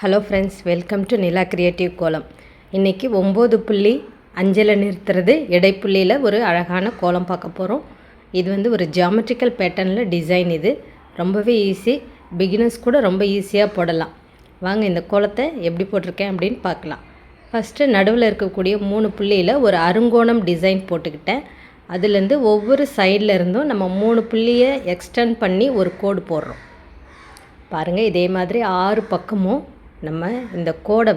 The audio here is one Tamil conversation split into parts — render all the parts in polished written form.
Hello friends, welcome to Nila creative கோலம். இன்றைக்கி 9.5 நிறுத்துறது இடைப்புள்ளியில் ஒரு அழகான கோலம் பார்க்க போகிறோம். இது ஒரு ஜியாமெட்ரிக்கல் பேட்டர்னில் டிசைன். இது ரொம்பவே ஈஸி, பிகினர்ஸ் கூட ரொம்ப ஈஸியாக போடலாம். வாங்க இந்த கோலத்தை எப்படி போட்டிருக்கேன் அப்படின்னு பார்க்கலாம். ஃபஸ்ட்டு நடுவில் இருக்கக்கூடிய 3 புள்ளியில் ஒரு அருங்கோணம் டிசைன் போட்டுக்கிட்டேன். அதுலேருந்து ஒவ்வொரு சைடில் இருந்தும் நம்ம 3 புள்ளியை எக்ஸ்டெண்ட் பண்ணி ஒரு கோடு போடுறோம். பாருங்கள், இதே மாதிரி 6 பக்கமும் நம்ம இந்த கோடை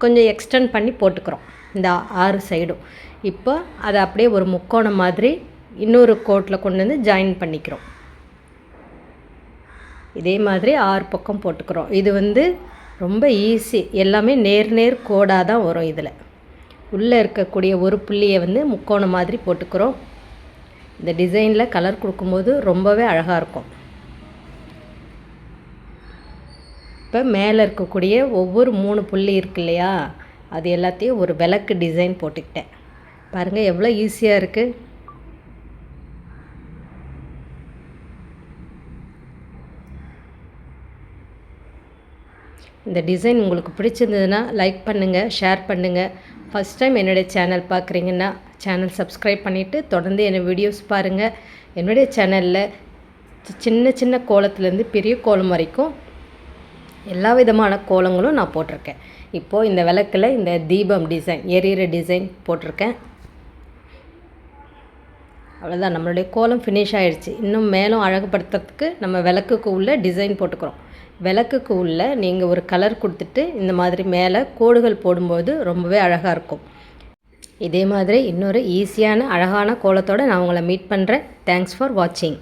கொஞ்சம் எக்ஸ்டெண்ட் பண்ணி போட்டுக்கிறோம், இந்த 6 சைடும். இப்போ அதை அப்படியே ஒரு முக்கோணம் மாதிரி இன்னொரு கோட்டில் கொண்டு வந்து ஜாயின் பண்ணிக்கிறோம். இதே மாதிரி 6 பக்கம் போட்டுக்கிறோம். இது ரொம்ப ஈஸி, எல்லாமே நேர் கோடாக தான் வரும். இதில் உள்ளே இருக்கக்கூடிய ஒரு புள்ளியை முக்கோணம் மாதிரி போட்டுக்கிறோம். இந்த டிசைனில் கலர் கொடுக்கும்போது ரொம்பவே அழகாக இருக்கும். இப்போ மேலே இருக்கக்கூடிய ஒவ்வொரு 3 புள்ளி இருக்கு இல்லையா, அது எல்லாத்தையும் ஒரு விளக்கு டிசைன் போட்டுக்கிட்டேன். பாருங்கள் எவ்வளோ ஈஸியாக இருக்குது. இந்த டிசைன் உங்களுக்கு பிடிச்சிருந்ததுன்னா லைக் பண்ணுங்கள், ஷேர் பண்ணுங்கள். ஃபஸ்ட் டைம் என்னுடைய சேனல் பார்க்குறீங்கன்னா சேனல் சப்ஸ்கிரைப் பண்ணிவிட்டு தொடர்ந்து என்னோடய வீடியோஸ் பாருங்கள். என்னுடைய சேனலில் சின்ன சின்ன கோலத்துலேருந்து பெரிய கோலம் வரைக்கும் எல்லா விதமான கோலங்களும் நான் போட்டிருக்கேன். இப்போது இந்த விளக்கில் இந்த தீபம் டிசைன், எரியிற டிசைன் போட்டிருக்கேன். அவ்வளோதான், நம்மளுடைய கோலம் ஃபினிஷ் ஆகிடுச்சு. இன்னும் மேலும் அழகுபடுத்துறதுக்கு நம்ம விளக்குக்கு உள்ள டிசைன் போட்டுக்கிறோம். விளக்குக்கு உள்ள நீங்கள் ஒரு கலர் கொடுத்துட்டு இந்த மாதிரி மேலே கோடுகள் போடும்போது ரொம்பவே அழகாக இருக்கும். இதே மாதிரி இன்னொரு ஈஸியான அழகான கோலத்தோடு நான் உங்களை மீட் பண்ணுறேன். தேங்க்ஸ் ஃபார் வாட்சிங்.